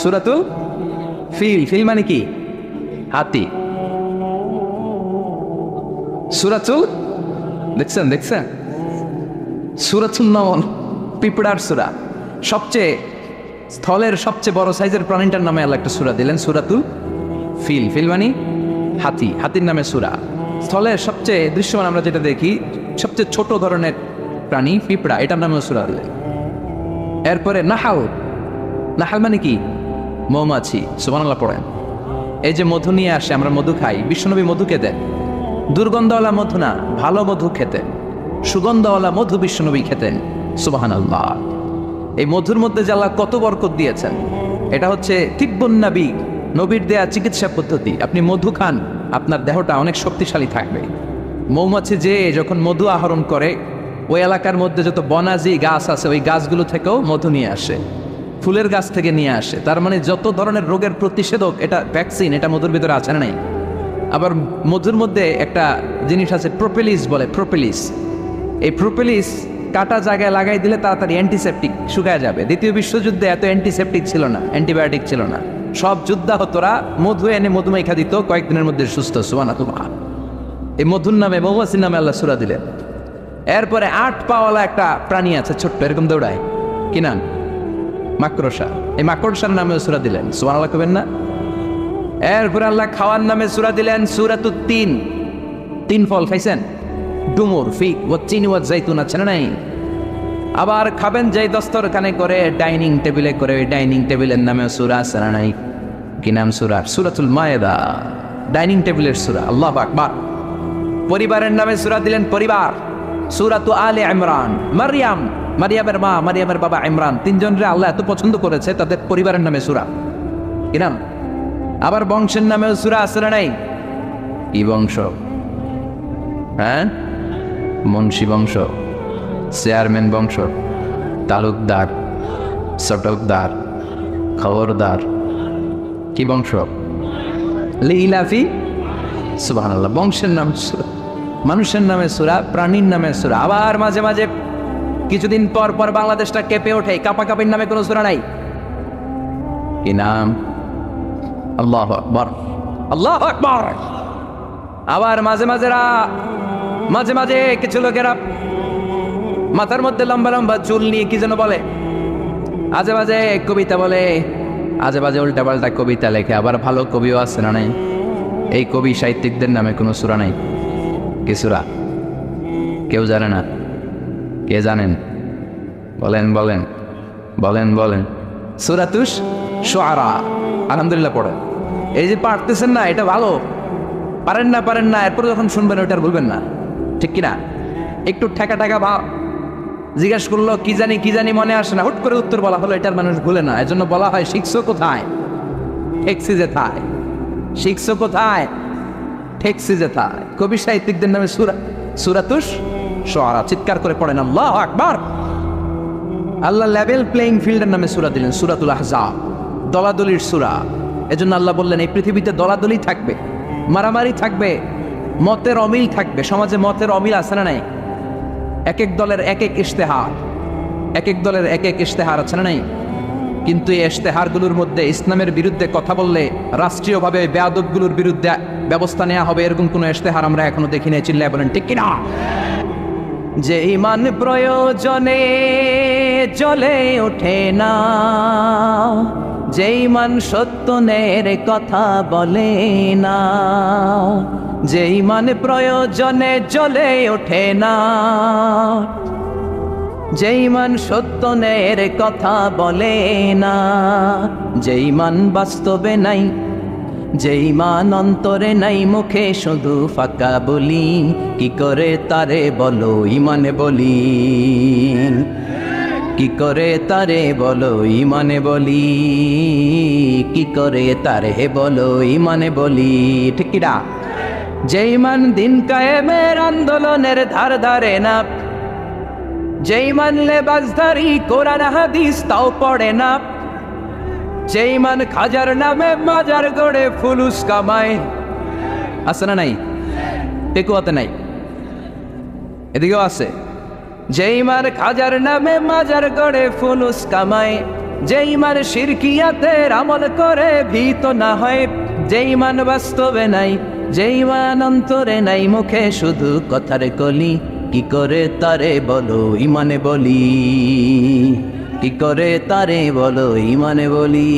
সূরাতুল ফিল। ফিল মানে কি? হাতি। সূরাতুল, দেখছেন সূরাতুন নমল, পিঁপড়ার সূরা। সবচেয়ে স্থলের সবচেয়ে বড় সাইজের প্রাণীটার নামে আল্লাহ একটা সূরা দিলেন, সূরাতুল ফিল। ফিল মানে হাতি, হাতির নামে সূরা। স্থলের সবচেয়ে দৃশ্যমান আমরা যেটা দেখি, সবচেয়ে ছোট ধরনের প্রাণী পিঁপড়া, এটার নামেও সূরা দিলেন। এরপরে নাহাল। নাহাল মানে কি? মৌমাছি। সুবহানাল্লাহ পড়েন। এই যে মধু নিয়ে আসে, আমরা মধু খাই, বিশ্বনবী মধু খেতেন। দুর্গন্ধওয়ালা মধু না, ভালো মধু খেতেন। সুগন্ধওয়ালা মধু বিশ্বনবী খেতেন। সুবহানাল্লাহ। এই মধুর মধ্যে যে আল্লাহ কত বরকত দিয়েছেন, এটা হচ্ছে তিব্বুন নবী, নবীর দেয়া চিকিৎসা পদ্ধতি। আপনি মধু খান, আপনার দেহটা অনেক শক্তিশালী থাকবে। মৌমাছি যে যখন মধু আহরণ করে, ওই এলাকার মধ্যে যত বনাজি গাছ আছে, ওই গাছগুলো থেকেও মধু নিয়ে আসে, ফুলের গাছ থেকে নিয়ে আসে। তার মানে যত ধরনের রোগের প্রতিষেধক, এটা ভ্যাকসিন, এটা মধুর ভিতরে আছে না নাই? আবার মধুর মধ্যে একটা জিনিস আছে, প্রোপেলিস বলে, প্রোপেলিস। এই প্রোপেলিস কাটা জায়গায় লাগাই দিলে তাড়াতাড়ি অ্যান্টিসেপটিক শুকায় যাবে। দ্বিতীয় বিশ্বযুদ্ধে এত অ্যান্টিসেপটিক ছিল না, অ্যান্টিবায়োটিক ছিল না। সব যোদ্ধাহতরা মধু এনে মধুমাইখা দিত, কয়েকদিনের মধ্যে সুস্থ। সুবহানাল্লাহ। এই মধুর নামে, মৌমাছির নামে আল্লাহ সূরা দিলেন। এরপরে 8 পাওয়ালা একটা প্রাণী আছে ছোট্ট, এরকম দৌড়ায়, কি নাম? মাকড়সা। এই মাকড়সার নামেও সূরা দিলেন, সুবহানাল্লাহ কবেন না? এরপরে আল্লাহ খাওয়ার নামে সূরা দিলেন, সূরাতুত তিন। তিন ফল খাইছেন? ডুমুর, ফিগ, ওয়াচ্চিন, ওয়াজ্জাইতুন আছে না নাই? আবার খাবেন যেই দস্তরখানে করে, ডাইনিং টেবিলে করে, ওই ডাইনিং টেবিলের নামেও সূরা আছে না নাই? কি নাম সূরার? সূরাতুল মায়েদা, ডাইনিং টেবিলের সূরা। আল্লাহু আকবার। পরিবারের নামে সূরা দিলেন, পরিবার, সূরাতু আলে ইমরান। মারইয়াম, মারিয়ামের মা, মারিয়ামের বাবা ইমরান, তিনজনরে আল্লাহ এত পছন্দ করেছে, তাদের পরিবারের নামে সূরা। কি নাম? আবার বংশের নামেও সূরা আছে না নাই? কি বংশ? হ্যাঁ, মুন্সি বংশ, চেয়ারম্যান বংশ, তালুকদার, চটকদার, খবরদার। কি বংশ? লিলাফি, সুবহানাল্লাহ। বংশের নাম সূরা, মানুষের নামে সূরা, প্রাণীর নামে সূরা। আবার মাঝে মাঝে কিছুদিন পর পর বাংলাদেশটা কেঁপে ওঠে, কাপাকাপির নামে কোনো সূরা নাই। কি নাম? আল্লাহু আকবার, আল্লাহু আকবার। আবার মাঝে মাঝে কিছু লোকেরা মাথার মধ্যে লম্বা লম্বা চুল নিয়ে কি যেন বলে, আজে বাজে কবিতা বলে, আজে বাজে উল্টা পাল্টা কবিতা লেখে। আবার ভালো কবিও আছে না নাই? এই কবি সাহিত্যিকদের নামে কোনো সূরা নাই। কি সূরা? কেউ জানে না? কে জানেন? বলেন বলেন বলেন বলেন। সূরাতুশ শুআরা। আলহামদুলিল্লাহ পড়েন। এই যে পারতেছেন না, এটা ভালো। পারেন না, এরপর যখন শুনবেন ওইটা আর বলবেন না, ঠিক কিনা? একটু ঠেকা ভাব জিজ্ঞেস করলো, কি জানি মনে আসে না, হুট করে উত্তর বলা হলো, এটার মানুষ ভুলে না। এজন্য বলা হয়, শিখছো কোথায়? ঠেকছি যেথায়। শিখছো কোথায়? ঠেকছি যেথায়। কবি সাহিত্যিকদের নামে সূরাতুশ শুআরা। চিৎকার করে পড়েন আল্লাহু আকবার। আল্লাহ লেভেল প্লেইং ফিল্ডের নামে সূরা দিলেন, সূরাতুল আহজাব, দলাদলির সূরা। এজন্য আল্লাহ বললেন, এই পৃথিবীতে দলাদলি থাকবে, মারামারি থাকবে, মতের অমিল থাকবে। সমাজে মতের অমিল আছে না নাই? এক এক দলের এক এক ইশতেহার, এক এক দলের এক এক ইশতেহার আছে না নাই? কিন্তু এই ইশতেহারগুলোর মধ্যে ইসলামের বিরুদ্ধে কথা বললে রাষ্ট্রীয়ভাবে বেয়াদবগুলোর বিরুদ্ধে ব্যবস্থা নেওয়া হবে, এরকম কোনো ইশতেহার আমরা এখনো দেখি নাই। চিল্লায় বলেন ঠিক কিনা? যে ঈমান প্রয়োজনে জ্বলে ওঠে না, যে ঈমান সত্যের কথা বলে না, যে ঈমান প্রয়োজনে জ্বলে ওঠে না, যে ঈমান সত্যের কথা বলে না, যে ঈমান বাস্তবে নাই, যে ঈমান অন্তরে নাই, মুখে শুধু ফাঁকা বলি, কি করে তারে বলো ঈমানে বলি, কি করে তারে বলো ঈমানে বলি, কি করে তারে বলো ঈমানে বলি, ঠিক কিনা? যে ঈমান দিন কায়েমের আন্দোলনের ধার ধারে না, যে ঈমান লেবাসধারী কোরআন হাদিস তাও পড়ে না, যে ঈমান খাজার নামে মাজার গড়ে ফুলুস কামায়, আছে না নাই? টেকুয়াতে নাই, এদিকেও আছে। যে ঈমান খাজার নামে মাজার গড়ে ফুলুস কামায়, যে ঈমান শিরকিয়াতের আমল করে ভীত না হয়, যে ঈমান বাস্তবে নাই, যে ঈমান অন্তরে নাই, মুখে শুধু কথার কলি, কি করে তারে বলো ঈমানে বলি, কি করে তারে বলো ঈমানে বলি,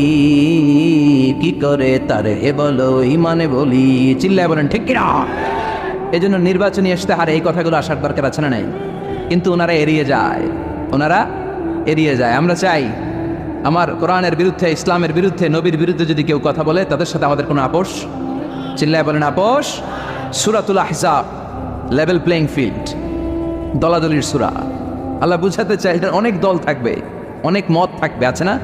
কি করে তারে বলো ঈমানে বলি। চিল্লায় বলেন ঠিক কিনা? এই জন্য নির্বাচনী ইশতেহারে এই কথাগুলো আসার দরকার আছে না নাই? কিন্তু ওনারা এড়িয়ে যায়। আমরা চাই আমার কোরআনের বিরুদ্ধে, ইসলামের বিরুদ্ধে, নবীর বিরুদ্ধে যদি কেউ কথা বলে, তাদের সাথে আমাদের কোনো আপোষ। চিল্লায় বলেন আপোষ। সূরাতুল আহজাব, লেভেল প্লেইং ফিল্ড, দলাদলির সূরা। আল্লাহ বুঝাতে চাই, এটা অনেক দল থাকবে, অনেক মত থাকবে, আছে না?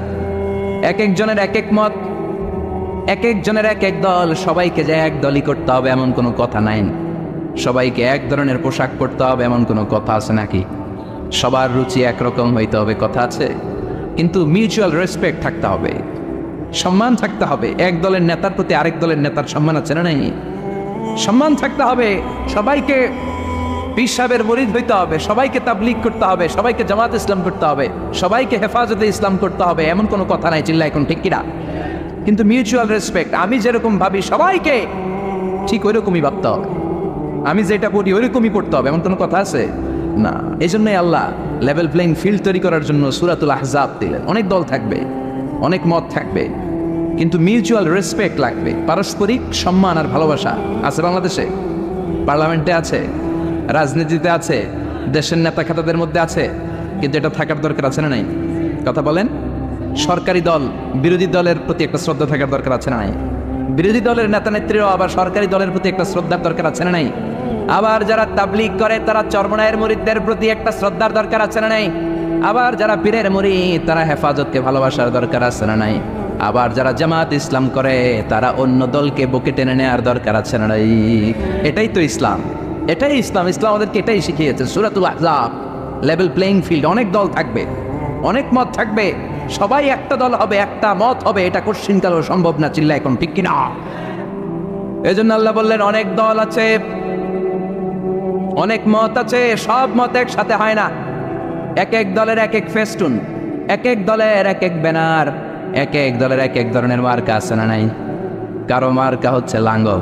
এক একজনের এক এক মত, এক একজনের এক এক দল। সবাইকে যে এক দলই করতে হবে এমন কোনো কথা নাই। সবাইকে এক ধরনের পোশাক পরতে হবে এমন কোনো কথা আছে নাকি? সবার রুচি একরকম হইতে হবে কথা আছে? কিন্তু মিউচুয়াল রেসপেক্ট থাকতে হবে, সম্মান থাকতে হবে। এক দলের নেতার প্রতি আরেক দলের নেতার সম্মান আছে না নাই? সম্মান থাকতে হবে। সবাইকে পীর সাহেবের মুরিদ হইতে হবে, সবাইকে তাবলীগ করতে হবে, সবাইকে জামাত ইসলাম করতে হবে, সবাইকে হেফাজতে ইসলাম করতে হবে, এমন কোনো কথা নাই। চিল্লা এখন ঠিক কিনা? কিন্তু মিউচুয়াল রেসপেক্ট, আমি যেরকম ভাবি সবাইকে ঠিক ওই রকমই ভাবতে হবে। আমি যেটা পড়ি ওইরকমই পড়তে হবে, এমন কোনো কথা আছে না। এই জন্যই আল্লাহ লেভেল প্লেইং ফিল্ড তৈরি করার জন্য সূরাতুল আহজাব দিলেন। অনেক দল থাকবে, অনেক মত থাকবে, কিন্তু মিউচুয়াল রেসপেক্ট লাগবে। পারস্পরিক সম্মান আর ভালোবাসা আছে বাংলাদেশে, পার্লামেন্টে আছে, রাজনীতিতে আছে, দেশের নেতা খাতাদের মধ্যে আছে, কিন্তু এটা থাকার দরকার আছে না নাই? কথা বলেন। সরকারি দল বিরোধী দলের প্রতি একটা শ্রদ্ধা থাকার দরকার আছে না নাই? বিরোধী দলের নেতা নেত্রীরাও আবার সরকারি দলের প্রতি একটা শ্রদ্ধার দরকার আছে না নাই? আবার যারা তাবলীগ করে তারা চরমনায়ের মুরিদদের প্রতি একটা শ্রদ্ধার দরকার আছে না নাই? আবার যারা পীরের মুরিদ তারা হেফাজতকে ভালোবাসার দরকার আছে না নাই? আবার যারা জামাত ইসলাম করে তারা অন্য দলকে বুকে টেনে নেওয়ার দরকার আছে না নাই? এটাই তো ইসলাম, এটাই ইসলাম। ইসলাম আমাদেরকে এটাই শিখিয়েছে। সূরাতুল আহজাব, লেভেল প্লেইং ফিল্ড। অনেক দল থাকবে, অনেক মত থাকবে, সবাই একটা দল হবে, একটা মত হবে, এটা কোশ্চিনকালেও সম্ভব না। চিল্লা এখন ঠিক কিনা? এই জন্য আল্লাহ বললেন অনেক দল আছে, অনেক মত আছে, সব মত একসাথে হয় না। এক এক দলের এক এক ফেস্টুন, এক এক দলের এক এক ব্যানার, এক এক দলের এক এক ধরনের মার্কা আছে না নাই? কারো মার্কা হচ্ছে লাঙ্গল,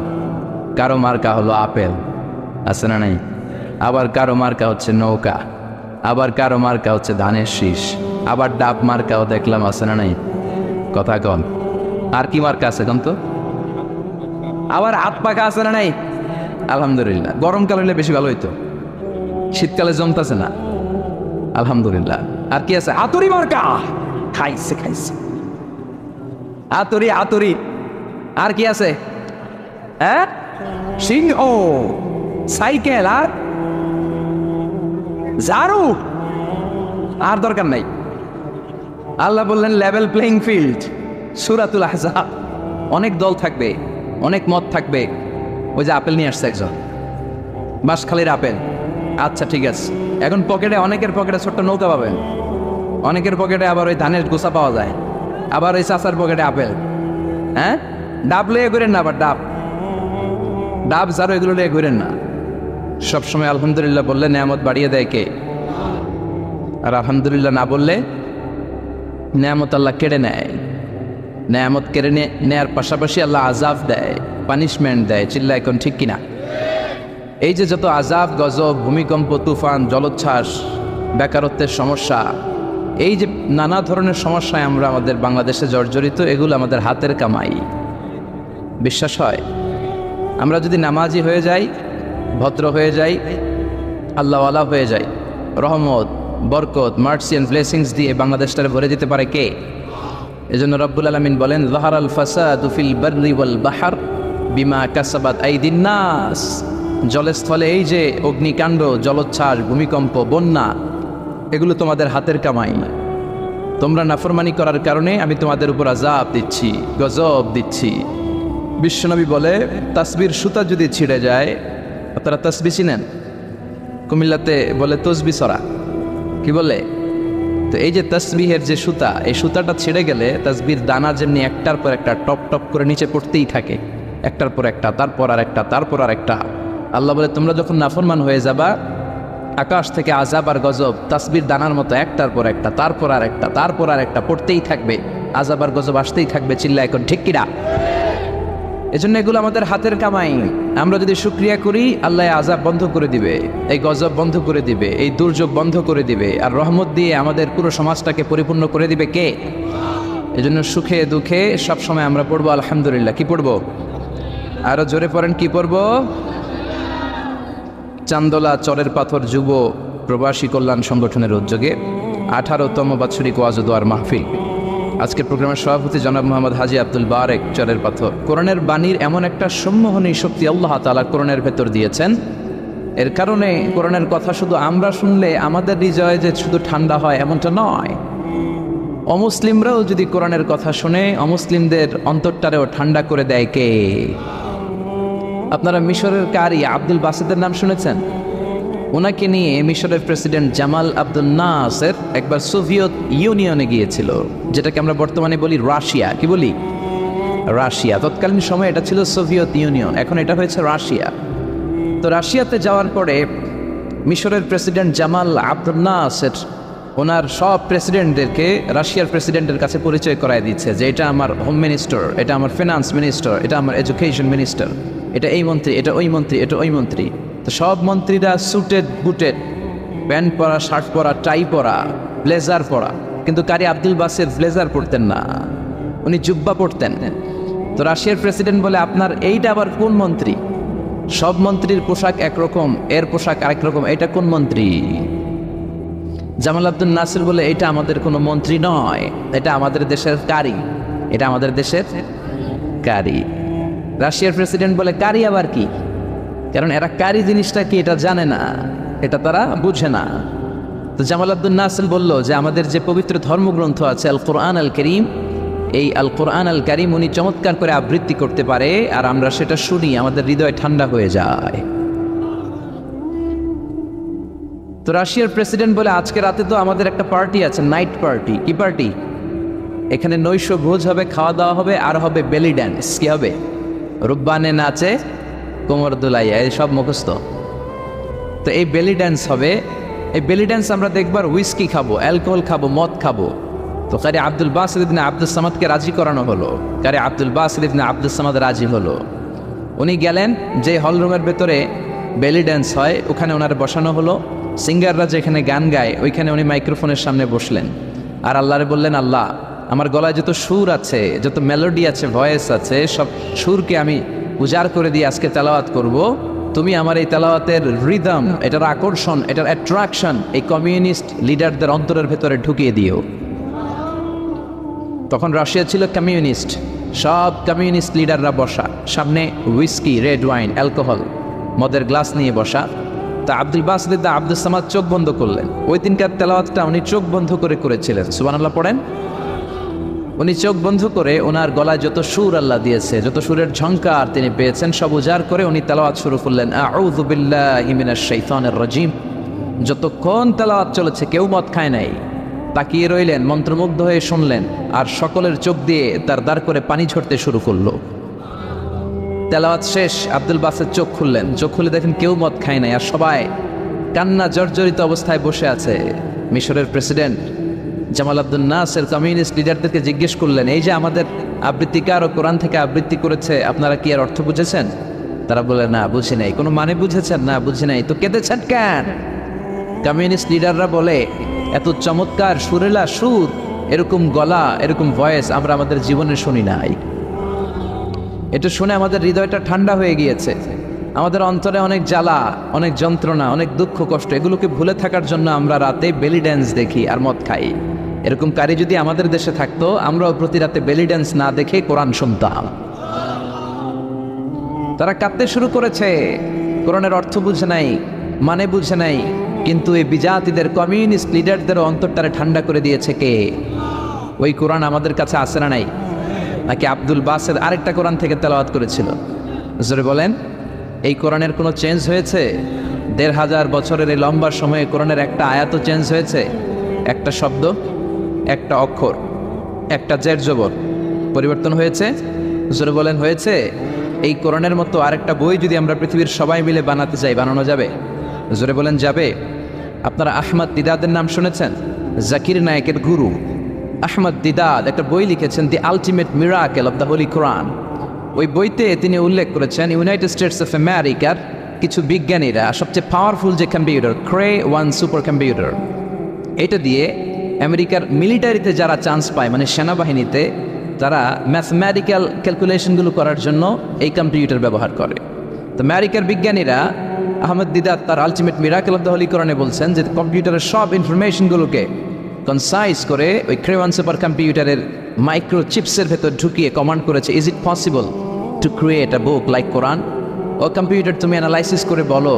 কারো মার্কা হলো আপেল, আছে না নাই? আবার কারো মার্কা হচ্ছে নৌকা, আবার কারো মার্কা হচ্ছে ধানের শীষ, আবার ডাব মার্কাও দেখলাম, আছে না নাই? কথা কন। আর কি মার্কা আছে কন তো? আবার হাত পাখা আছে না নাই? আলহামদুলিল্লাহ। গরমকাল হইলে বেশি ভালো হইতো, শীতকালে জমতেছে না। আলহামদুলিল্লাহ। আর কি আছে? হাতুড়ি মার্কা। খাইছে খাইছে হাতুড়ি, হাতুড়ি। আর কি আছে? হ্যাঁ, সিংহ, সাইকেল, আর ঝাড়ু। আর দরকার নাই। আল্লাহ বললেন লেভেল প্লেইং ফিল্ড। সূরাতুল আহজাব। অনেক দল থাকবে, অনেক মত থাকবে। ওই যে আপেল নিয়ে আসছে একজন, বাঁশখালীর আপেল। আচ্ছা ঠিক আছে। এখন পকেটে, অনেকের পকেটে ছোট্ট নৌকা পাবেন, অনেকের পকেটে আবার ওই ধানের গোসা পাওয়া যায়, আবার ওই চাচার পকেটে আপেল। হ্যাঁ, ডাব লয়ে ঘুরেন না, আবার ডাব, ডাব ঝাড়ু এগুলো লয়ে ঘুরেন না। সবসময় আলহামদুলিল্লাহ বললে নেয়ামত বাড়িয়ে দেয় কে? আর আলহামদুলিল্লাহ না বললে নেয়ামত আল্লাহ কেড়ে নেয়। নেয়ামত কেড়ে নেয়ার পাশাপাশি আল্লাহ আজাব দেয়, পানিশমেন্ট দেয়। চিল্লা এখন ঠিক কিনা? এই যে যত আজাব, গজব, ভূমিকম্প, তুফান, জলোচ্ছ্বাস, বেকারত্বের সমস্যা, এই যে নানা ধরনের সমস্যায় আমরা আমাদের বাংলাদেশে জর্জরিত, এগুলো আমাদের হাতের কামাই। বিশ্বাস হয়? আমরা যদি নামাজি হয়ে যাই, ভদ্র হয়ে যাই, আল্লাহওয়ালা হয়ে যাই, রহমত, বরকত, মার্সি এন্ড ব্লেসিংস দিয়ে বাংলাদেশটারে ভরে দিতে পারে কে? এজন্য রব্বুল আলামিন বলেন যাহারাল ফাসাদু ফিল বাররি ওয়াল বাহর বিমা কাসাবাত আইদিন নাস। জলস্থলে এই যে অগ্নিকাণ্ড, জলোচ্ছ্বাস, ভূমিকম্প, বন্যা, এগুলো তোমাদের হাতের কামাই। তোমরা নাফরমানি করার কারণে আমি তোমাদের উপর আযাব দিচ্ছি, গজব দিচ্ছি। বিশ্বনবী বলে তাসবির সুতা যদি ছিঁড়ে যায়, আপনারা তাসবি চিনেন? কুমিল্লাতে বলে তসবি ছড়া, কি বলে? তো এই যে তাসবিহের যে সুতা, এই সুতাটা ছিঁড়ে গেলে তাসবির দানা যেমনি একটার পর একটা টপ টপ করে নিচে পড়তেই থাকে, একটার পর একটা, তারপর আর একটা, তারপর আর একটা। আল্লাহ বলে তোমরা যখন নাফরমান হয়ে যাবা, আকাশ থেকে আযাব আর গজব তাসবির দানার মতো একটার পর একটা, তারপর আর একটা, তারপর আর একটা পড়তেই থাকবে, আযাব আর গজব আসতেই থাকবে। চিল্লা এখন ঠিক কিনা? এজন্য এগুলো আমাদের হাতের কামাই। আমরা যদি শুকরিয়া করি, আল্লাহ আযাব বন্ধ করে দিবে, এই গজব বন্ধ করে দিবে, এই দুর্যোগ বন্ধ করে দিবে, আর রহমত দিয়ে আমাদের পুরো সমাজটাকে পরিপূর্ণ করে দিবে কে? এজন্য সুখে দুঃখে সবসময় আমরা পড়বো আলহামদুলিল্লাহ। কি পড়বো? আরো জোরে পড়েন, কি পড়বো? চান্দোলা চরের পাথর যুব প্রবাসী কল্যাণ সংগঠনের উদ্যোগে 18তম বাৎসরিক ওয়াজ ও দোয়ার মাহফিল। আজকের প্রোগ্রামের সভাপতি জনাব মোহাম্মদ হাজি আব্দুল বারেক, চরের পাথর। কোরআনের বাণীর এমন একটা সম্মোহনী শক্তি আল্লাহ তাআলা কোরআনের ভেতর দিয়েছেন, এর কারণে কোরআনের কথা শুধু আমরা শুনলে আমাদের হৃদয় যে শুধু ঠান্ডা হয় এমনটা নয়, অমুসলিমরাও যদি কোরআনের কথা শুনে অমুসলিমদের অন্তরটারেও ঠান্ডা করে দেয় কে? আপনারা মিশরের কারি আব্দুল বাসিদের নাম শুনেছেন? ওনাকে নিয়ে মিশরের প্রেসিডেন্ট জামাল আব্দুল নাসের একবার সোভিয়েত ইউনিয়নে গিয়েছিল, যেটাকে আমরা বর্তমানে বলি রাশিয়া। কি বলি? রাশিয়া। তৎকালীন সময় এটা ছিল সোভিয়েত ইউনিয়ন, এখন এটা হয়েছে রাশিয়া। তো রাশিয়াতে যাওয়ার পরে মিশরের প্রেসিডেন্ট জামাল আব্দুল নাসের ওনার সব প্রেসিডেন্টদেরকে রাশিয়ার প্রেসিডেন্টের কাছে পরিচয় করায় দিচ্ছে যে এটা আমার হোম মিনিস্টার, এটা আমার ফিনান্স মিনিস্টার, এটা আমার এডুকেশন মিনিস্টার, এটা এই মন্ত্রী, এটা ওই মন্ত্রী, এটা ওই মন্ত্রী। তো সব মন্ত্রীরা সুটেড বুটেড, প্যান্ট পরা, শার্ট পরা, টাই পরা, ব্লেজার পরা, কিন্তু কারি আব্দুল বাসের ব্লেজার পরতেন না, উনি জুব্বা পরতেন। তো রাশিয়ার প্রেসিডেন্ট বলে, আপনার এইটা আবার কোন মন্ত্রী? সব মন্ত্রীর পোশাক একরকম, এর পোশাক আরেক রকম, এটা কোন মন্ত্রী? জামাল আব্দুল নাসির বলে, এটা আমাদের কোনো মন্ত্রী নয়, এটা আমাদের দেশের কারি, এটা আমাদের দেশের কারি। রাশিয়ার প্রেসিডেন্ট বলে, কারি আবার কি? কারণ এরা কারি জিনিসটা কি এটা জানে না, এটা তারা বুঝে না। তো জামাল আব্দুল নাসির বলল যে আমাদের যে পবিত্র ধর্মগ্রন্থ আছে আল কোরআন আল করিম, এই আল কোরআন আল করিম উনি চমৎকার করে আবৃত্তি করতে পারে, আর আমরা সেটা শুনি, আমাদের হৃদয় ঠান্ডা হয়ে যায়। তো রাশিয়ার প্রেসিডেন্ট বলে, আজকে রাতে তো আমাদের একটা পার্টি আছে, নাইট পার্টি। কি পার্টি? এখানে নৈশ ভোজ হবে, খাওয়া দাওয়া হবে, আর হবে বেলি ড্যান্স। কি হবে? রুব্বানে নাচে, কোমর দুলাইয়া, এই সব মুখস্থ। তো এই বেলি ড্যান্স হবে, এই বেলি ড্যান্স আমরা দেখবার, হুইস্কি খাবো, অ্যালকোহল খাবো, মদ খাবো। তো কারি আব্দুল বাসিত ইবনে আব্দুস সামাদকে রাজি করানো হলো। কারি আব্দুল বাসিত ইবনে আব্দুস সামাদ রাজি হলো। উনি গেলেন, যে হল রুমের ভেতরে বেলি ড্যান্স হয় ওখানে ওনার বসানো হলো। সিঙ্গাররা যেখানে গান গায় ওইখানে উনি মাইক্রোফোনের সামনে বসলেন, আর আল্লাহরে বললেন, আল্লাহ, আমার গলায় যত সুর আছে, যত মেলোডি আছে, ভয়েস আছে, সব সুরকে আমি উজাড় করে দিয়ে আজকে তেলাওয়াত করব। তুমি আমার এই তেলাওয়াতের রিদম, এটার আকর্ষণ, এটার অ্যাট্রাকশন এই কমিউনিস্ট লিডারদের অন্তরের ভেতরে ঢুকিয়ে দিও। তখন রাশিয়া ছিল কমিউনিস্ট, সব কমিউনিস্ট লিডাররা বসা, সামনে হুইস্কি, রেড ওয়াইন, অ্যালকোহল, মদের গ্লাস নিয়ে বসা। তা আব্দুল বাসিত আব্দুস সামাদ চোখ বন্ধ করলেন। ওই দিনকার তেলাওয়াতটা উনি চোখ বন্ধ করে করেছিলেন। সুবহানাল্লাহ পড়েন। উনি চোখ বন্ধ করে ওনার গলায় যত সুর আল্লাহ দিয়েছে, যত সুরের ঝংকার তিনি পেয়েছেন, সব উজাড় করে উনি তেলাওয়াত শুরু করলেন, আউযু বিল্লাহি মিনাশ শাইতানির রাজিম। যতক্ষণ তেলাওয়াত চলেছে কেউ মদ খায় নাই, তাকিয়ে রইলেন, মন্ত্রমুগ্ধ হয়ে শুনলেন, আর সকলের চোখ দিয়ে তার দাঁড় করে পানি ঝরতে শুরু করলো। তেলাওয়াত শেষ, আব্দুল বাসের চোখ খুললেন, চোখ খুলে দেখেন কেউ মদ খায় নাই, আর সবাই কান্না জর্জরিত অবস্থায় বসে আছে। মিশরের প্রেসিডেন্ট জামাল আব্দুল নাসির কমিউনিস্ট লিডারদেরকে জিজ্ঞেস করলেন, এই যে আমাদের আবৃত্তিকার ও কোরআন থেকে আবৃত্তি করেছে, আপনারা কি আর অর্থ বুঝেছেন? তারা বলে, না বুঝি নাই। কোনো মানে বুঝেছেন? না বুঝি নাই। তো কেঁদেছেন কেন? কমিউনিস্ট লিডাররা বলে, এত চমৎকার সুরেলা সুর, এরকম গলা, এরকম ভয়েস আমরা আমাদের জীবনে শুনি নাই। এটা শুনে আমাদের হৃদয়টা ঠান্ডা হয়ে গিয়েছে, আমাদের অন্তরে অনেক জ্বালা, অনেক যন্ত্রণা, অনেক দুঃখ কষ্ট, এগুলোকে ভুলে থাকার জন্য আমরা রাতে বেলি ড্যান্স দেখি আর মদ খাই। এরকম কারি যদি আমাদের দেশে থাকতো, আমরাও প্রতি রাতে বেলি ড্যান্স না দেখে কোরআন শুনতাম। তারা কাঁদতে শুরু করেছে, কোরআনের অর্থ বুঝে নাই, মানে বুঝে নাই, কিন্তু এই বিজাতিদের কমিউনিস্ট লিডারদেরও অন্তরটারে ঠান্ডা করে দিয়েছে কে? ওই কোরআন আমাদের কাছে আসে না নাই? নাকি আব্দুল বাসেদ আরেকটা কোরআন থেকে তেলাওয়াত করেছিল? জোরে বলেন, এই কোরআনের কোনো চেঞ্জ হয়েছে? ১৫০০ বছরের এই লম্বা সময়ে কোরআনের একটা আয়াতও চেঞ্জ হয়েছে? একটা শব্দ, একটা অক্ষর, একটা জের জবর পরিবর্তন হয়েছে? জোরে বলেন, হয়েছে? এই কোরআনের মতো আরেকটা বই যদি আমরা পৃথিবীর সবাই মিলে বানাতে চাই, বানানো যাবে? জোরে বলেন, যাবে? আপনারা আহমদ দিদাদের নাম শুনেছেন? জাকির নায়েকের গুরু আহমদ দিদাদ একটা বই লিখেছেন, the ultimate miracle of the holy Quran. ওই বইতে তিনি উল্লেখ করেছেন, ইউনাইটেড স্টেটস অফ আমেরিকার কিছু বিজ্ঞানীরা সবচেয়ে পাওয়ারফুল যে কম্পিউটার, ক্রে 1 সুপার কম্পিউটার, এটা দিয়ে আমেরিকার মিলিটারিতে যারা চান্স পায়, মানে সেনাবাহিনীতে, তারা ম্যাথমেটিক্যাল ক্যালকুলেশনগুলো করার জন্য এই কম্পিউটার ব্যবহার করে। তো আমেরিকার বিজ্ঞানীরা, আহমদ দিদাত তার ultimate miracle of the holy কোরআনে বলছেন যে কম্পিউটারের সব ইনফরমেশনগুলোকে কনসাইজ করে ওই ক্রে 1 সুপার কম্পিউটারের মাইক্রো চিপসের ভেতর ঢুকিয়ে কমান্ড করেছে, is it possible to create a book like Quran? ও কম্পিউটার, তুমি অ্যানালাইসিস করে বলো,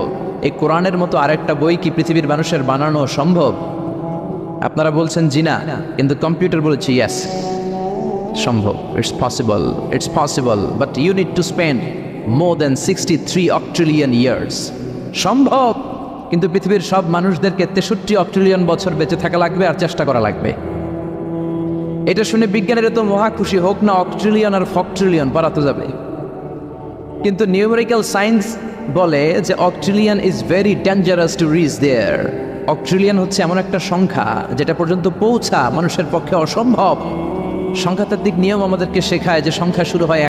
এই কোরআনের মতো আরেকটা বই কি পৃথিবীর মানুষের বানানো সম্ভব? আপনারা বলছেন জি না, কিন্তু কম্পিউটার বলেছে ইয়েস, সম্ভব, it's possible, it's possible, but you need to spend more than 63 octillion years. সম্ভব, কিন্তু পৃথিবীর সব মানুষদেরকে 63 অক্ট্রিলিয়ন বছর বেঁচে থাকা লাগবে আর চেষ্টা করা লাগবে। এটা শুনে বিজ্ঞানীরা তো মহা খুশি, হোক না অক্ট্রিলিয়ন আর ফক্ট্রিলিয়ন, পারাতে যাবে। কিন্তু নিউমেরিক্যাল সায়েন্স বলে যে octillion is very dangerous to reach there. Octillion হচ্ছে এমন একটা সংখ্যা যেটা পর্যন্ত পৌঁছা মানুষের পক্ষে অসম্ভব। সংখ্যাতাত্ত্বিক নিয়ম আমাদেরকে শেখায় যে সংখ্যা শুরু হয়